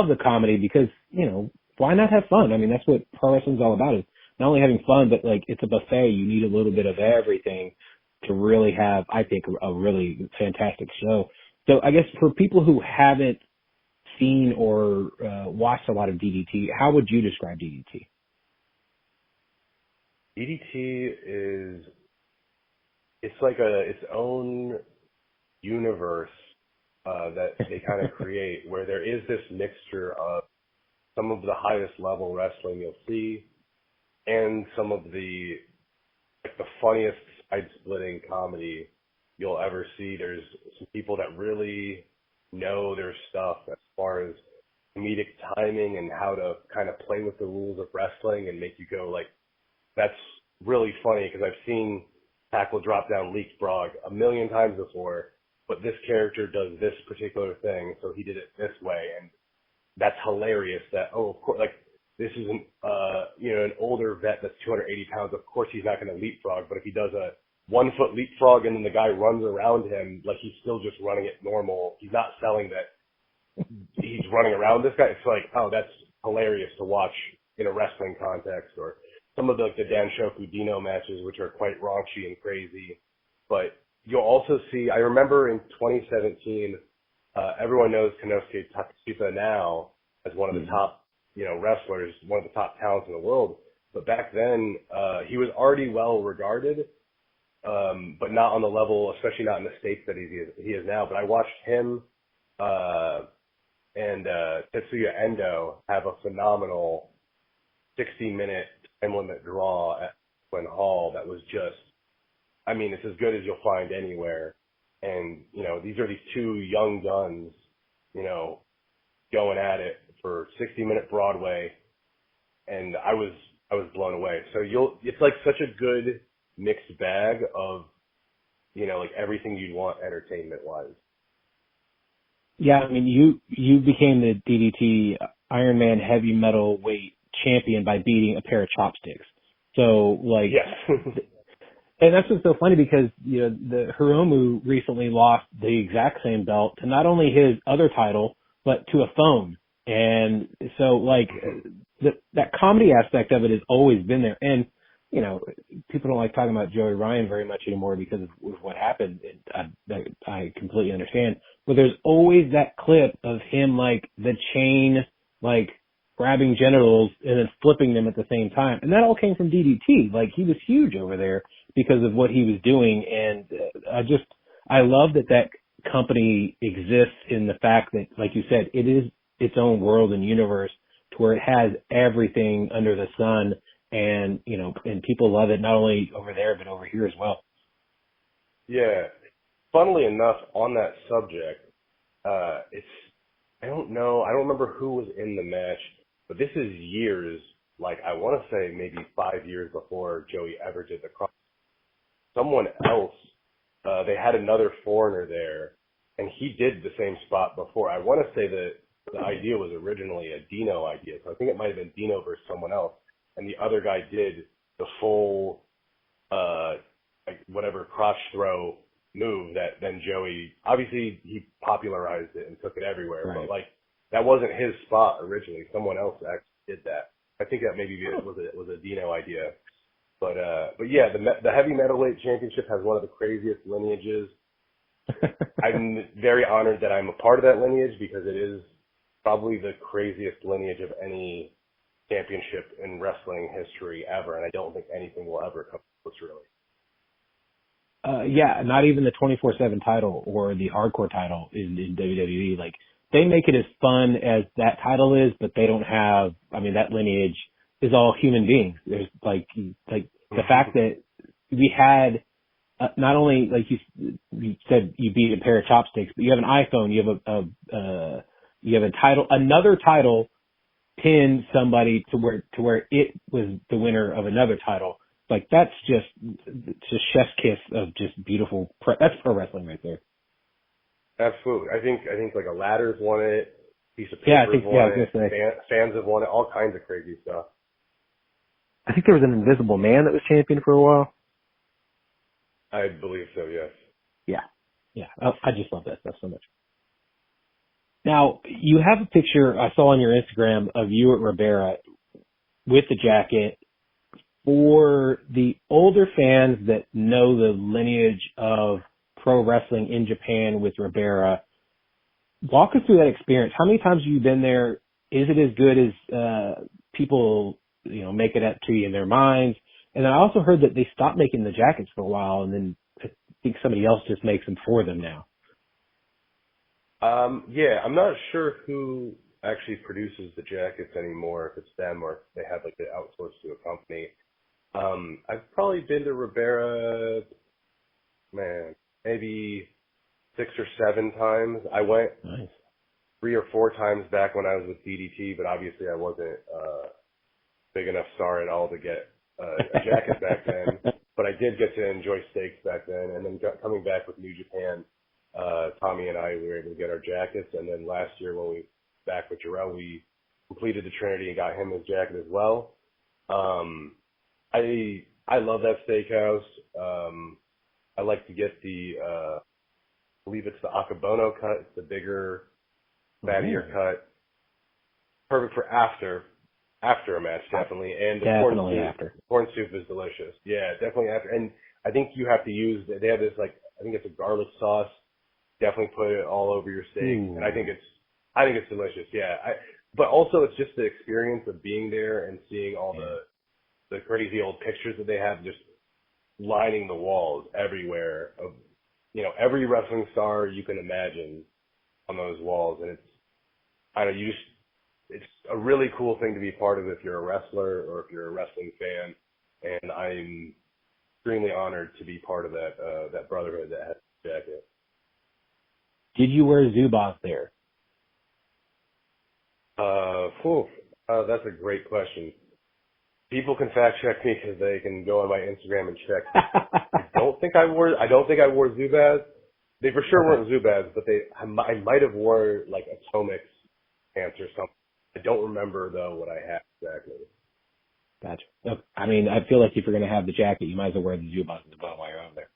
love the comedy because, why not have fun? I mean, that's what pro wrestling's all about, is not only having fun, but like it's a buffet. You need a little bit of everything to really have, I think, a really fantastic show. So I guess for people who haven't seen or watched a lot of DDT, how would you describe DDT? DDT it's like its own universe that they kind of create, where there is this mixture of some of the highest level wrestling you'll see and some of the funniest side-splitting comedy you'll ever see. There's some people that really know their stuff as far as comedic timing and how to kind of play with the rules of wrestling and make you go like, that's really funny, because I've seen tackle drop down leapfrog a million times before, but this character does this particular thing, so he did it this way, and that's hilarious. That, oh, of course, like, this isn't an older vet that's 280 pounds. Of course he's not going to leapfrog, but if he does a 1 foot leapfrog and then the guy runs around him, like, he's still just running it normal. He's not selling that he's running around this guy. It's like, oh, that's hilarious to watch in a wrestling context. Or some of the Dan Shoku Dino matches, which are quite raunchy and crazy. But you'll also see, I remember in 2017, everyone knows Konosuke Takeshita now as one of the top, wrestlers, one of the top talents in the world. But back then, he was already well regarded, but not on the level, especially not in the states that he is now. But I watched him and Tetsuya Endo have a phenomenal 60-minute time limit draw at Quinn Hall that was just, I mean, it's as good as you'll find anywhere. And, these are these two young guns, going at it for 60-minute Broadway. And I was blown away. So it's like such a good mixed bag of, like everything you'd want entertainment-wise. Yeah, I mean, you became the DDT Iron Man heavy metal weight champion by beating a pair of chopsticks. So, like, yes. And that's what's so funny, because, the Hiromu recently lost the exact same belt to not only his other title, but to a phone. And so, like, that comedy aspect of it has always been there. And, people don't like talking about Joey Ryan very much anymore because of what happened. I completely understand. But there's always that clip of him, like, the chain, like, grabbing genitals and then flipping them at the same time. And that all came from DDT. Like, he was huge over there because of what he was doing. And I love that company exists in the fact that, like you said, it is its own world and universe to where it has everything under the sun. And, and people love it not only over there, but over here as well. Yeah. Funnily enough, on that subject, I don't remember who was in the match, but this is years, like, I want to say maybe 5 years before Joey ever did the cross. Someone else, they had another foreigner there, and he did the same spot before. I want to say that the idea was originally a Dino idea, so I think it might have been Dino versus someone else, and the other guy did the full, whatever cross throw move that then Joey, obviously he popularized it and took it everywhere, right. But like, that wasn't his spot originally. Someone else actually did that. I think that maybe was a Dino idea. But yeah, the heavy metalweight championship has one of the craziest lineages. I'm very honored that I'm a part of that lineage, because it is probably the craziest lineage of any championship in wrestling history ever, and I don't think anything will ever come close, really. Yeah, not even the 24/7 title or the hardcore title in WWE. Like, they make it as fun as that title is, but they don't have, I mean, that lineage is all human beings. There's like the fact that we had, not only, like you said, you beat a pair of chopsticks, but you have an iPhone, you have a title, another title pinned somebody to where it was the winner of another title. Like, that's just chef's kiss of just beautiful. That's pro wrestling right there. Absolutely. I think like a ladder's won it, piece of paper's won it, fans have won it, all kinds of crazy stuff. I think there was an Invisible Man that was champion for a while. I believe so, yes. Yeah. I just love that stuff so much. Now, you have a picture I saw on your Instagram of you at Ribera with the jacket. For the older fans that know the lineage of pro wrestling in Japan with Ribera, walk us through that experience. How many times have you been there? Is it as good as people, make it up to you in their minds? And I also heard that they stopped making the jackets for a while, and then I think somebody else just makes them for them now. Yeah, I'm not sure who actually produces the jackets anymore, if it's them or if they have like they outsourced to a company. I've probably been to Ribera, maybe 6 or 7 times. I went Nice. 3 or 4 times back when I was with DDT, but obviously I wasn't big enough star at all to get a jacket back then. But I did get to enjoy steaks back then, and then coming back with New Japan, Tommy and I were able to get our jackets, and then last year when we back with Jarrell, we completed the Trinity and got him his jacket as well. I love that steakhouse. I like to get I believe it's the Akabono cut. It's the bigger, fattier cut. Perfect for after a match, definitely. And the corn soup is delicious. Yeah, definitely after. And I think you have to use, they have this I think it's a garlic sauce. Definitely put it all over your steak. Ooh. And I think it's delicious. Yeah. But also it's just the experience of being there and seeing all the crazy old pictures that they have just lining the walls everywhere of, every wrestling star you can imagine on those walls. And it's a really cool thing to be part of if you're a wrestler or if you're a wrestling fan. And I'm extremely honored to be part of that brotherhood that has the jacket. Did you wear Zubaz there? That's a great question. People can fact check me because they can go on my Instagram and check. I don't think I wore Zubaz. They for sure weren't Zubaz, but I might have wore like Atomic's pants or something. I don't remember though what I had exactly. Gotcha. Look, I mean, I feel like if you're going to have the jacket, you might as well wear the Zubaz and the bow while you're over there.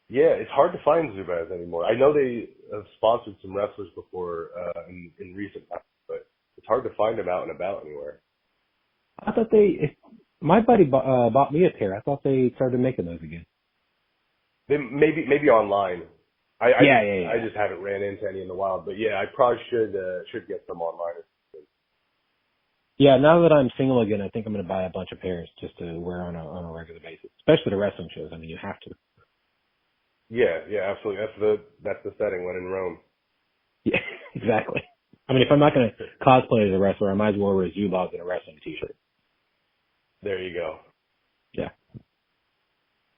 Yeah, it's hard to find Zubaz anymore. I know they have sponsored some wrestlers before in recent times, but it's hard to find them out and about anywhere. I thought my buddy bought me a pair. I thought they started making those again. They maybe online. I just haven't ran into any in the wild, but yeah, I probably should get some online. Yeah, now that I'm single again, I think I'm going to buy a bunch of pairs just to wear on a regular basis, especially the wrestling shows. I mean, you have to. Yeah, absolutely. That's the setting when in Rome. Yeah, exactly. I mean, if I'm not going to cosplay as a wrestler, I might as well wear a Zubaz and a wrestling t-shirt. There you go. Yeah.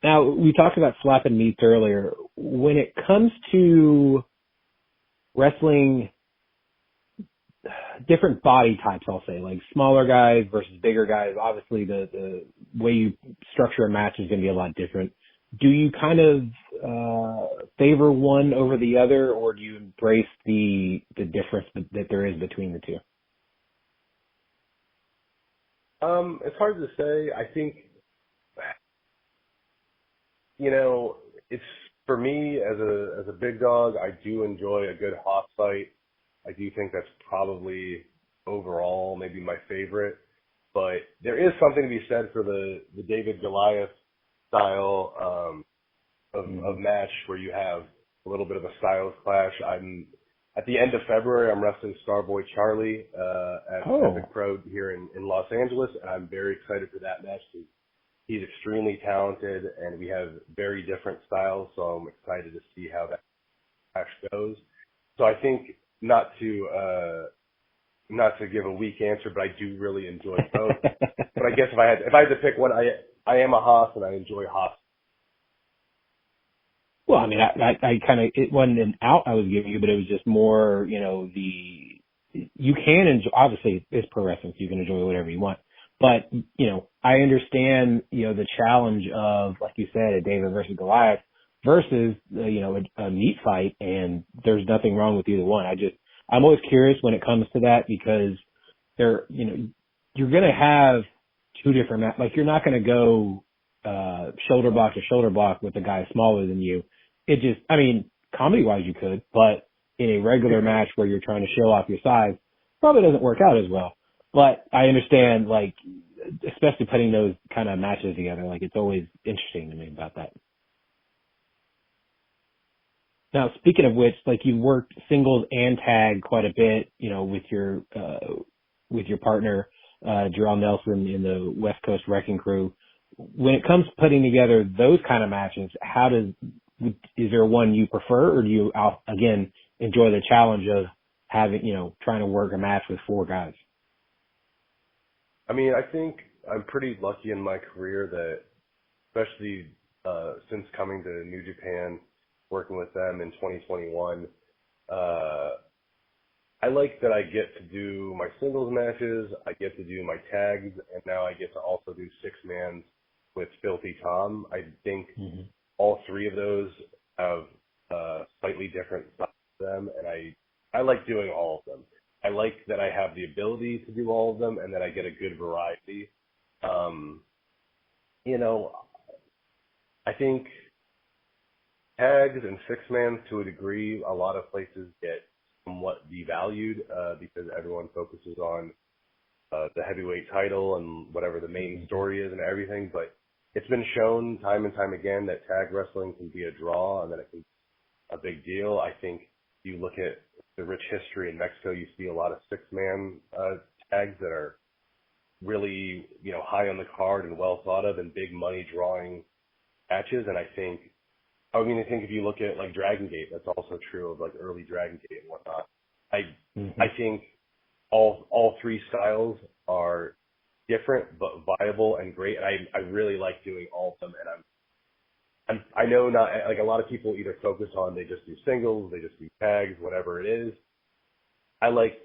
Now, we talked about slapping meats earlier. When it comes to wrestling different body types, I'll say, like smaller guys versus bigger guys, obviously the way you structure a match is going to be a lot different. Do you kind of favor one over the other, or do you embrace the difference that there is between the two? It's hard to say. I think, it's for me as a big dog, I do enjoy a good hot fight. I do think that's probably overall maybe my favorite, but there is something to be said for the David Goliath style of match where you have a little bit of a styles clash. At the end of February, I'm wrestling Starboy Charlie at Epic Pro here in Los Angeles, and I'm very excited for that match. He's extremely talented, and we have very different styles, so I'm excited to see how that match goes. So I think not to give a weak answer, but I do really enjoy both. But I guess if I had to pick one, I am a Haas, and I enjoy Haas. Well, I mean, I kind of, it wasn't an out I was giving you, but it was just more, you can enjoy, obviously it's pro wrestling, so you can enjoy whatever you want. But, I understand, the challenge of, like you said, a David versus Goliath versus, a meat fight, and there's nothing wrong with either one. I'm always curious when it comes to that because you're going to have two different, like you're not going to go, shoulder block to shoulder block with a guy smaller than you. Comedy wise you could, but in a regular match where you're trying to show off your size, probably doesn't work out as well. But I understand, like, especially putting those kind of matches together, like, it's always interesting to me about that. Now, speaking of which, like, you worked singles and tag quite a bit, you know, with your partner, Jarrell Nelson in the West Coast Wrecking Crew. When it comes to putting together those kind of matches, is there one you prefer, or do you, again, enjoy the challenge of having, you know, trying to work a match with 4 guys? I mean, I think I'm pretty lucky in my career that, especially since coming to New Japan, working with them in 2021, I like that I get to do my singles matches, I get to do my tags, and now I get to also do 6-mans with Filthy Tom. I think all 3 of those have slightly different sides to them, and I like doing all of them. I like that I have the ability to do all of them and that I get a good variety. You know, I think tags and 6-mans to a degree, a lot of places get somewhat devalued because everyone focuses on the heavyweight title and whatever the main story is and everything. But it's been shown time and time again that tag wrestling can be a draw and that it can be a big deal. I think you look at the rich history in Mexico, you see a lot of 6-man tags that are really, you know, high on the card and well thought of and big money drawing matches. And I think if you look at like Dragon Gate, that's also true of like early Dragon Gate and whatnot. I think all 3 styles are different but viable and great. And I really like doing all of them. And I know not like a lot of people either focus on they just do singles, they just do tags, whatever it is. I like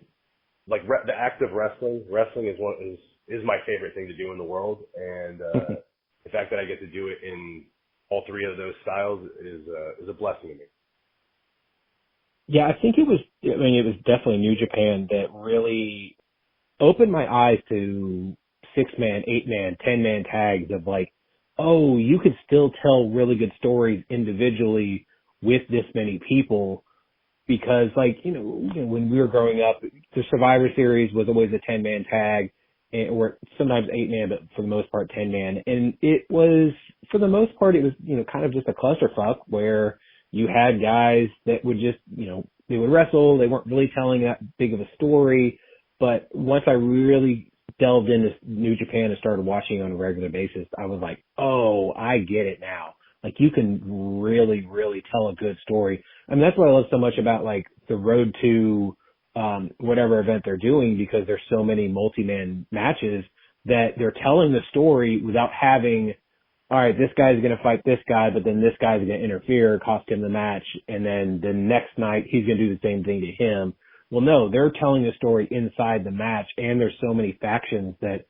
the act of wrestling. Wrestling is my favorite thing to do in the world, and the fact that I get to do it in all 3 of those styles is a blessing to me. Yeah, I think it was definitely New Japan that really opened my eyes to 6-man, 8-man, 10-man tags of like, oh, you could still tell really good stories individually with this many people, because like, you know, when we were growing up, the Survivor Series was always a 10-man tag, or sometimes 8-man, but for the most part 10-man. And it was, for the most part, it was, you know, kind of just a clusterfuck where you had guys that would just, you know, they would wrestle, they weren't really telling that big of a story. But once I really delved into New Japan and started watching on a regular basis, I was like, oh, I get it now. Like, you can really, really tell a good story. I mean, that's what I love so much about like the road to whatever event they're doing, because there's so many multi-man matches that they're telling the story without having, all right, this guy's going to fight this guy, but then this guy's going to interfere, cost him the match, and then the next night he's going to do the same thing to him. Well, no, they're telling the story inside the match, and there's so many factions that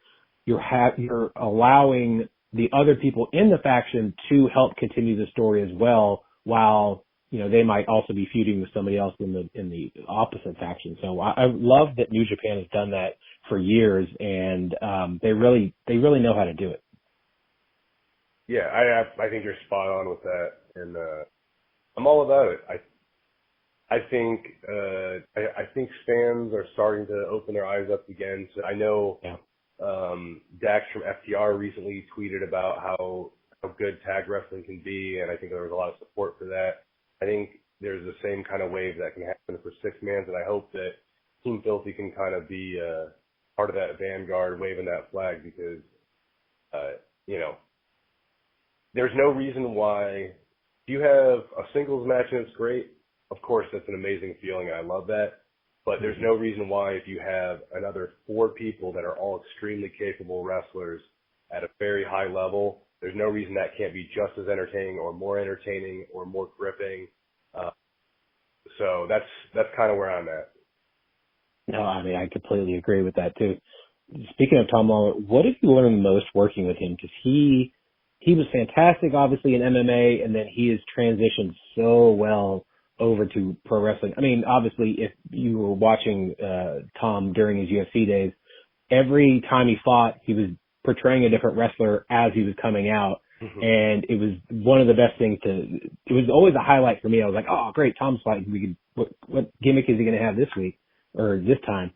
you're allowing the other people in the faction to help continue the story as well, while, you know, they might also be feuding with somebody else in the opposite faction. So I love that New Japan has done that for years, and they really know how to do it. Yeah, I think you're spot on with that, and I'm all about it. I think fans are starting to open their eyes up again. So I know Dax from FTR recently tweeted about how good tag wrestling can be, and I think there was a lot of support for that. I think there's the same kind of wave that can happen for 6-mans, and I hope that Team Filthy can kind of be part of that vanguard waving that flag, because, you know, there's no reason why, if you have a singles match and it's great, of course, that's an amazing feeling. I love that. But there's no reason why, if you have another 4 people that are all extremely capable wrestlers at a very high level, there's no reason that can't be just as entertaining or more gripping. So that's kind of where I'm at. No, I mean, I completely agree with that too. Speaking of Tom Lawler, what have you learned most working with him? Because he was fantastic, obviously, in MMA, and then he has transitioned so well over to pro wrestling. I mean, obviously, if you were watching Tom during his UFC days, every time he fought, he was portraying a different wrestler as he was coming out. And it was one of the best things it was always a highlight for me. I was like, oh, great, Tom's fighting. What gimmick is he going to have this week or this time?